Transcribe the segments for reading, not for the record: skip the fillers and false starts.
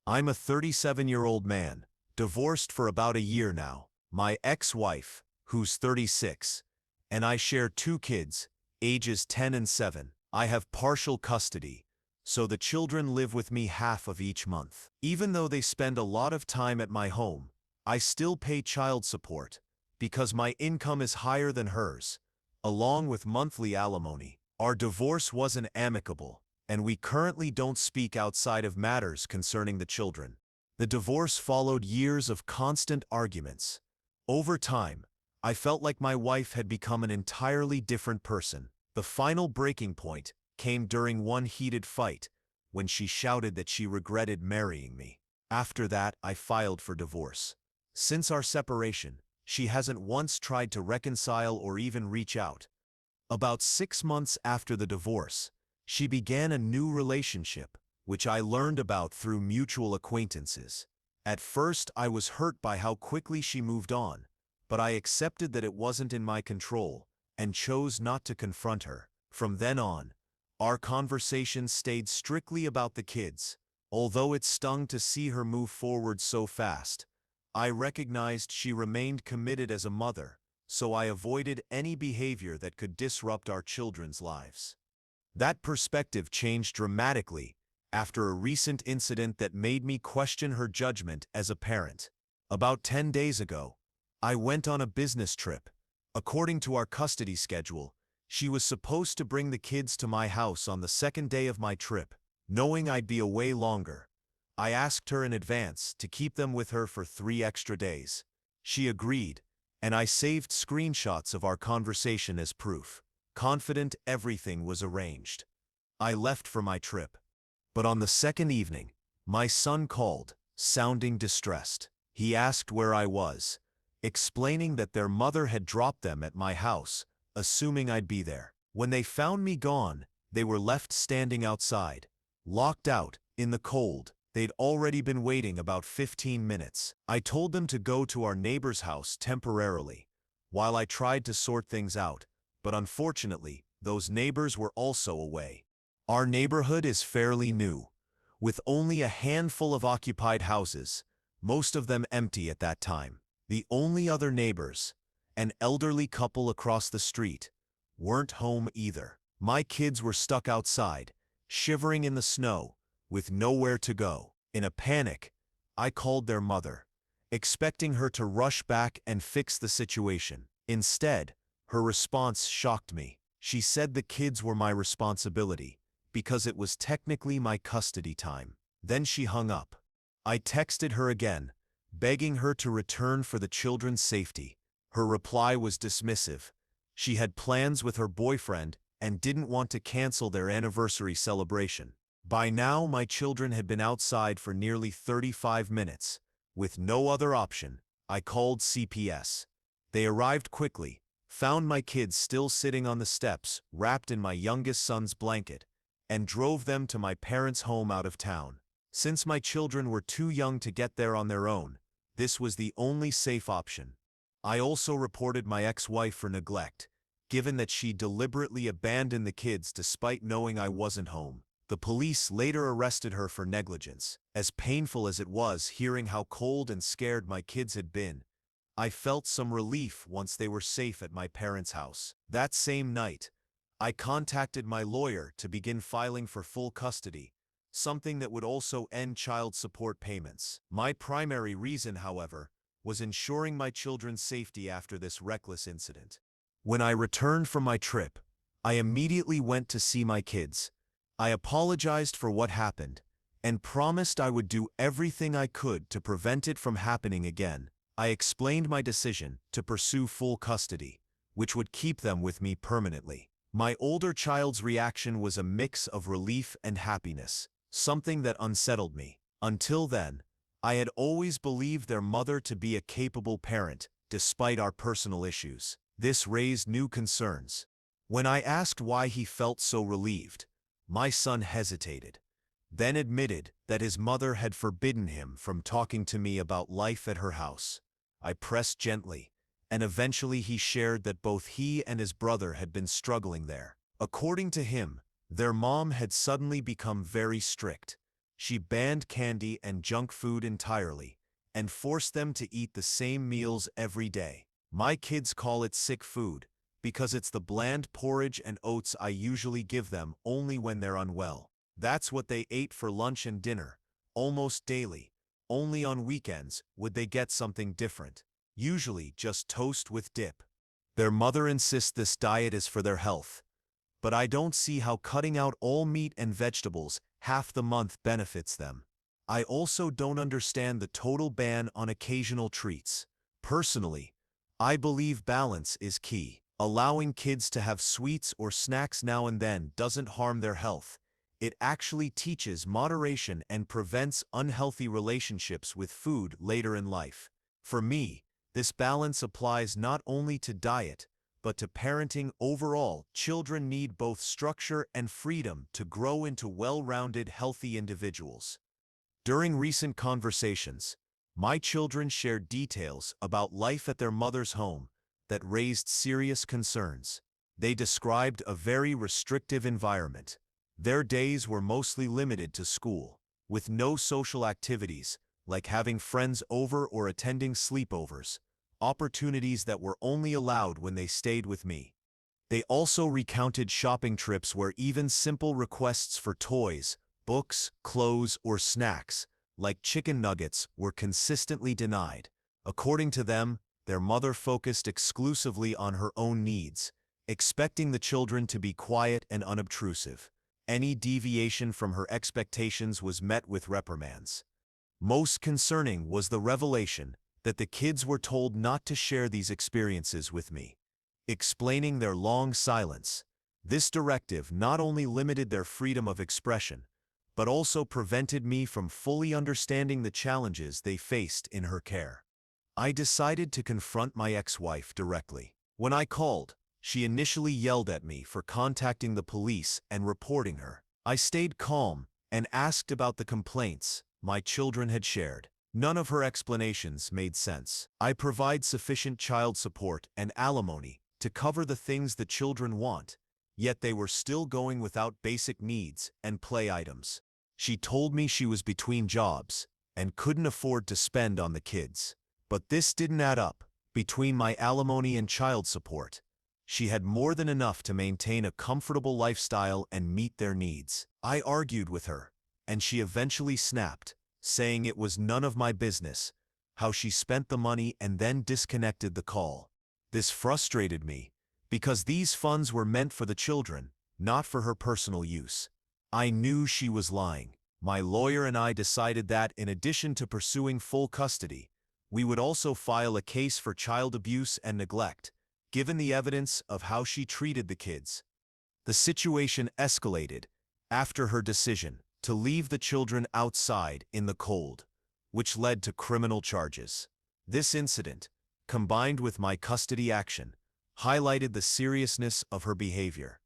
I'm a 37-year-old man, divorced for about a year now. My ex-wife, who's 36, and I share two kids, ages 10 and 7. I have partial custody, so the children live with me half of each month. Even though they spend a lot of time at my home, I still pay child support because my income is higher than hers, along with monthly alimony. Our divorce wasn't amicable, and we currently don't speak outside of matters concerning the children. The divorce followed years of constant arguments. Over time, I felt like my wife had become an entirely different person. The final breaking point came during one heated fight, when she shouted that she regretted marrying me. After that, I filed for divorce. Since our separation, she hasn't once tried to reconcile or even reach out. About 6 months after the divorce, she began a new relationship, which I learned about through mutual acquaintances. At first, I was hurt by how quickly she moved on, but I accepted that it wasn't in my control and chose not to confront her. From then on, our conversations stayed strictly about the kids. Although it stung to see her move forward so fast, I recognized she remained committed as a mother, so I avoided any behavior that could disrupt our children's lives. That perspective changed dramatically after a recent incident that made me question her judgment as a parent. About 10 days ago, I went on a business trip. According to our custody schedule, she was supposed to bring the kids to my house on the second day of my trip. Knowing I'd be away longer, I asked her in advance to keep them with her for 3 extra days. She agreed, and I saved screenshots of our conversation as proof, confident everything was arranged. I left for my trip. But on the second evening, my son called, sounding distressed. He asked where I was, explaining that their mother had dropped them at my house, assuming I'd be there. When they found me gone, they were left standing outside, locked out, in the cold. They'd already been waiting about 15 minutes. I told them to go to our neighbor's house temporarily, while I tried to sort things out, but unfortunately, those neighbors were also away. Our neighborhood is fairly new, with only a handful of occupied houses, most of them empty at that time. The only other neighbors, an elderly couple across the street, weren't home either. My kids were stuck outside, shivering in the snow, with nowhere to go. In a panic, I called their mother, expecting her to rush back and fix the situation. Instead, her response shocked me. She said the kids were my responsibility, because it was technically my custody time. Then she hung up. I texted her again, begging her to return for the children's safety. Her reply was dismissive. She had plans with her boyfriend and didn't want to cancel their anniversary celebration. By now, my children had been outside for nearly 35 minutes. With no other option, I called CPS. They arrived quickly, found my kids still sitting on the steps, wrapped in my youngest son's blanket, and drove them to my parents' home out of town. Since my children were too young to get there on their own, this was the only safe option. I also reported my ex-wife for neglect, given that she deliberately abandoned the kids despite knowing I wasn't home. The police later arrested her for negligence. As painful as it was hearing how cold and scared my kids had been, I felt some relief once they were safe at my parents' house. That same night, I contacted my lawyer to begin filing for full custody, something that would also end child support payments. My primary reason, however, was ensuring my children's safety after this reckless incident. When I returned from my trip, I immediately went to see my kids. I apologized for what happened and promised I would do everything I could to prevent it from happening again. I explained my decision to pursue full custody, which would keep them with me permanently. My older child's reaction was a mix of relief and happiness, something that unsettled me. Until then, I had always believed their mother to be a capable parent, despite our personal issues. This raised new concerns. When I asked why he felt so relieved, my son hesitated, then admitted that his mother had forbidden him from talking to me about life at her house. I pressed gently, and eventually he shared that both he and his brother had been struggling there. According to him, their mom had suddenly become very strict, She banned candy and junk food entirely, and forced them to eat the same meals every day. My kids call it sick food, because it's the bland porridge and oats I usually give them only when they're unwell. That's what they ate for lunch and dinner, almost daily. Only on weekends would they get something different, usually just toast with dip. Their mother insists this diet is for their health, but I don't see how cutting out all meat and vegetables half the month benefits them. I also don't understand the total ban on occasional treats. Personally, I believe balance is key. Allowing kids to have sweets or snacks now and then doesn't harm their health. It actually teaches moderation and prevents unhealthy relationships with food later in life. For me, this balance applies not only to diet, but to parenting overall. Children need both structure and freedom to grow into well-rounded, healthy individuals. During recent conversations, my children shared details about life at their mother's home that raised serious concerns. They described a very restrictive environment. Their days were mostly limited to school, with no social activities, like having friends over or attending sleepovers, opportunities that were only allowed when they stayed with me. They also recounted shopping trips where even simple requests for toys, books, clothes, or snacks, like chicken nuggets, were consistently denied. According to them, their mother focused exclusively on her own needs, expecting the children to be quiet and unobtrusive. Any deviation from her expectations was met with reprimands. Most concerning was the revelation that the kids were told not to share these experiences with me, explaining their long silence. This directive not only limited their freedom of expression, but also prevented me from fully understanding the challenges they faced in her care. I decided to confront my ex-wife directly. When I called, she initially yelled at me for contacting the police and reporting her. I stayed calm and asked about the complaints my children had shared. None of her explanations made sense. I provide sufficient child support and alimony to cover the things the children want, yet they were still going without basic needs and play items. She told me she was between jobs and couldn't afford to spend on the kids. But this didn't add up. Between my alimony and child support, she had more than enough to maintain a comfortable lifestyle and meet their needs. I argued with her, and she eventually snapped, saying it was none of my business how she spent the money, and then disconnected the call. This frustrated me, because these funds were meant for the children, not for her personal use. I knew she was lying. My lawyer and I decided that, in addition to pursuing full custody, we would also file a case for child abuse and neglect, given the evidence of how she treated the kids. The situation escalated after her decision to leave the children outside in the cold, which led to criminal charges. This incident, combined with my custody action, highlighted the seriousness of her behavior.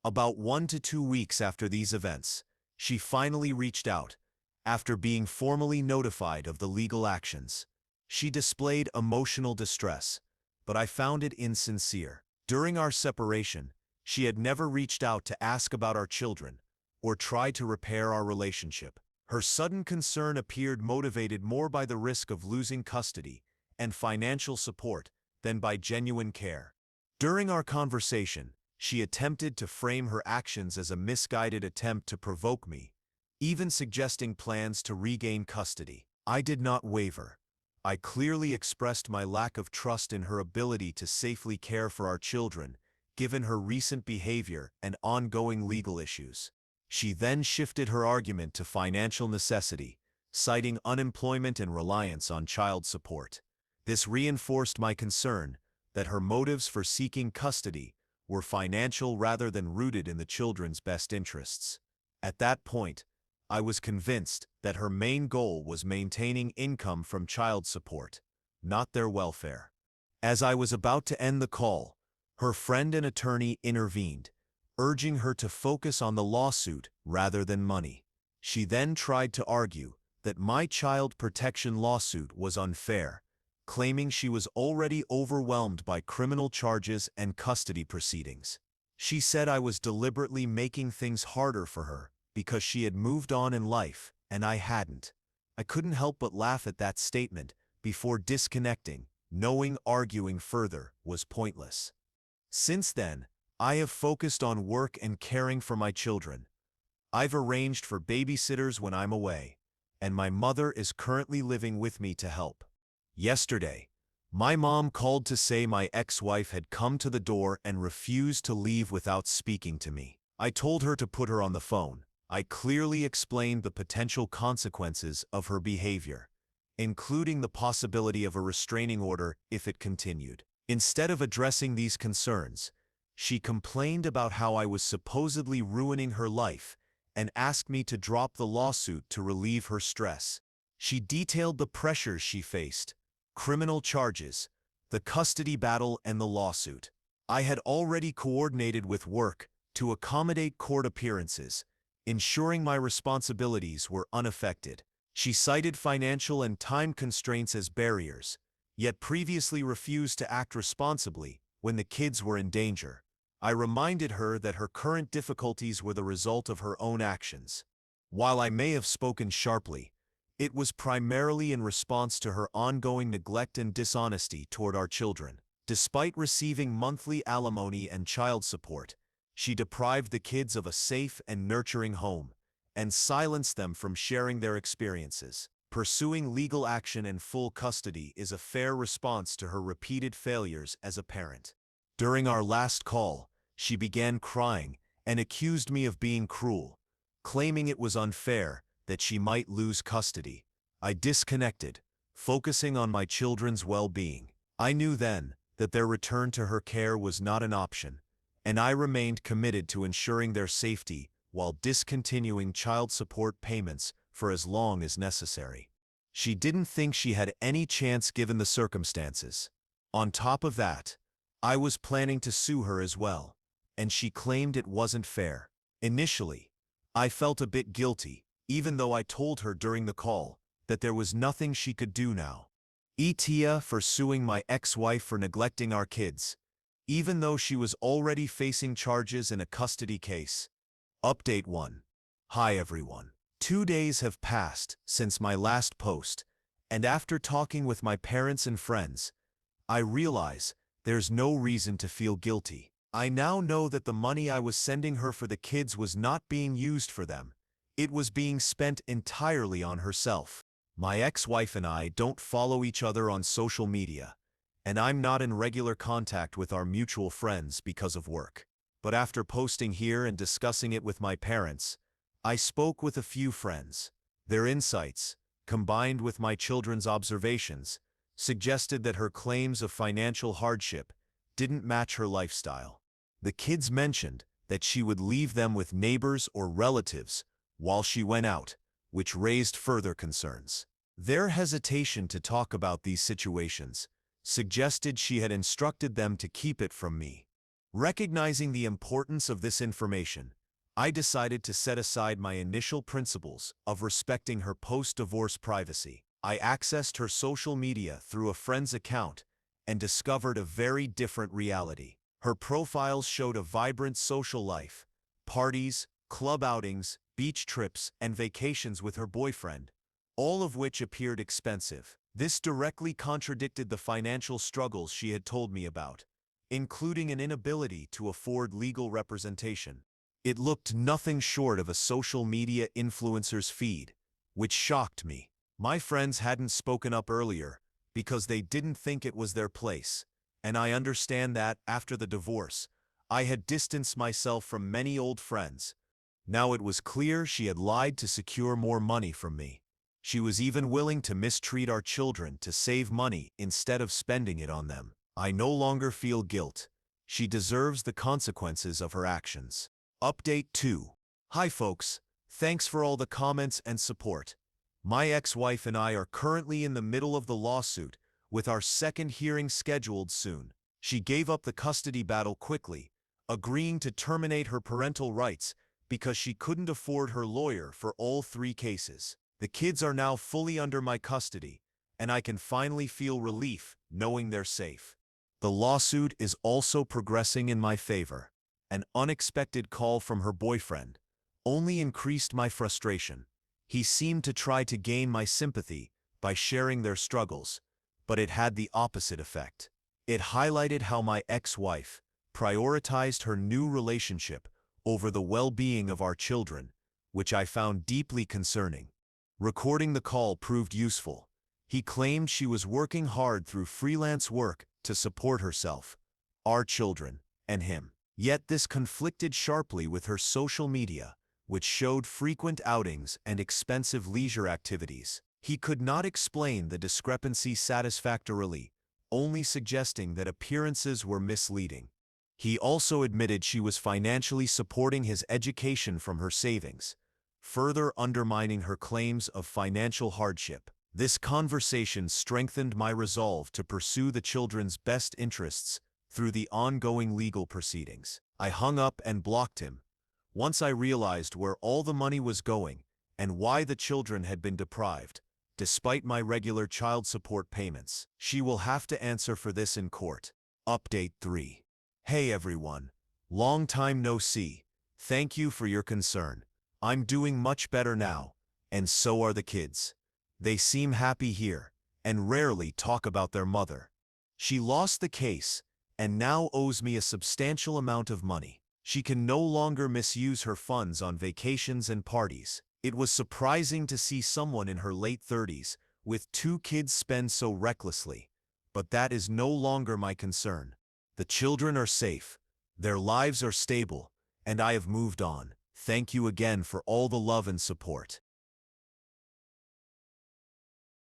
About 1 to 2 weeks after these events, she finally reached out, after being formally notified of the legal actions. She displayed emotional distress, but I found it insincere. During our separation, she had never reached out to ask about our children or tried to repair our relationship. Her sudden concern appeared motivated more by the risk of losing custody and financial support than by genuine care. During our conversation, she attempted to frame her actions as a misguided attempt to provoke me, even suggesting plans to regain custody. I did not waver. I clearly expressed my lack of trust in her ability to safely care for our children, given her recent behavior and ongoing legal issues. She then shifted her argument to financial necessity, citing unemployment and reliance on child support. This reinforced my concern that her motives for seeking custody were financial rather than rooted in the children's best interests. At that point, I was convinced that her main goal was maintaining income from child support, not their welfare. As I was about to end the call, her friend and attorney intervened, urging her to focus on the lawsuit rather than money. She then tried to argue that my child protection lawsuit was unfair, claiming she was already overwhelmed by criminal charges and custody proceedings. She said I was deliberately making things harder for her because she had moved on in life and I hadn't. I couldn't help but laugh at that statement before disconnecting, knowing arguing further was pointless. Since then, I have focused on work and caring for my children. I've arranged for babysitters when I'm away, and my mother is currently living with me to help. Yesterday, my mom called to say my ex-wife had come to the door and refused to leave without speaking to me. I told her to put her on the phone. I clearly explained the potential consequences of her behavior, including the possibility of a restraining order if it continued. Instead of addressing these concerns, she complained about how I was supposedly ruining her life and asked me to drop the lawsuit to relieve her stress. She detailed the pressures she faced: criminal charges, the custody battle, and the lawsuit. I had already coordinated with work to accommodate court appearances, ensuring my responsibilities were unaffected. She cited financial and time constraints as barriers, yet previously refused to act responsibly when the kids were in danger. I reminded her that her current difficulties were the result of her own actions. While I may have spoken sharply, it was primarily in response to her ongoing neglect and dishonesty toward our children. Despite receiving monthly alimony and child support, she deprived the kids of a safe and nurturing home and silenced them from sharing their experiences. Pursuing legal action and full custody is a fair response to her repeated failures as a parent. During our last call, she began crying and accused me of being cruel, claiming it was unfair that she might lose custody. I disconnected, focusing on my children's well-being. I knew then that their return to her care was not an option, and I remained committed to ensuring their safety while discontinuing child support payments for as long as necessary. She didn't think she had any chance given the circumstances. On top of that, I was planning to sue her as well, and she claimed it wasn't fair. Initially, I felt a bit guilty, even though I told her during the call that there was nothing she could do now. AITA for suing my ex-wife for neglecting our kids, even though she was already facing charges in a custody case. Update 1. Hi everyone. 2 days have passed since my last post, and after talking with my parents and friends, I realize there's no reason to feel guilty. I now know that the money I was sending her for the kids was not being used for them. It was being spent entirely on herself. My ex-wife and I don't follow each other on social media, and I'm not in regular contact with our mutual friends because of work. But after posting here and discussing it with my parents, I spoke with a few friends. Their insights, combined with my children's observations, suggested that her claims of financial hardship didn't match her lifestyle. The kids mentioned that she would leave them with neighbors or relatives while she went out, which raised further concerns. Their hesitation to talk about these situations suggested she had instructed them to keep it from me. Recognizing the importance of this information, I decided to set aside my initial principles of respecting her post-divorce privacy. I accessed her social media through a friend's account and discovered a very different reality. Her profiles showed a vibrant social life: parties, club outings, beach trips, and vacations with her boyfriend, all of which appeared expensive. This directly contradicted the financial struggles she had told me about, including an inability to afford legal representation. It looked nothing short of a social media influencer's feed, which shocked me. My friends hadn't spoken up earlier because they didn't think it was their place, and I understand that after the divorce, I had distanced myself from many old friends. Now it was clear she had lied to secure more money from me. She was even willing to mistreat our children to save money instead of spending it on them. I no longer feel guilt. She deserves the consequences of her actions. Update 2. Hi folks, thanks for all the comments and support. My ex-wife and I are currently in the middle of the lawsuit, with our second hearing scheduled soon. She gave up the custody battle quickly, agreeing to terminate her parental rights because she couldn't afford her lawyer for all 3 cases. The kids are now fully under my custody, and I can finally feel relief knowing they're safe. The lawsuit is also progressing in my favor. An unexpected call from her boyfriend only increased my frustration. He seemed to try to gain my sympathy by sharing their struggles, but it had the opposite effect. It highlighted how my ex-wife prioritized her new relationship over the well-being of our children, which I found deeply concerning. Recording the call proved useful. He claimed she was working hard through freelance work to support herself, our children, and him. Yet this conflicted sharply with her social media, which showed frequent outings and expensive leisure activities. He could not explain the discrepancy satisfactorily, only suggesting that appearances were misleading. He also admitted she was financially supporting his education from her savings, further undermining her claims of financial hardship. This conversation strengthened my resolve to pursue the children's best interests through the ongoing legal proceedings. I hung up and blocked him. Once I realized where all the money was going and why the children had been deprived, despite my regular child support payments. She will have to answer for this in court. Update 3. Hey everyone. Long time no see. Thank you for your concern. I'm doing much better now, and so are the kids. They seem happy here, and rarely talk about their mother. She lost the case, and now owes me a substantial amount of money. She can no longer misuse her funds on vacations and parties. It was surprising to see someone in her late 30s with 2 kids spend so recklessly, but that is no longer my concern. The children are safe, their lives are stable, and I have moved on. Thank you again for all the love and support.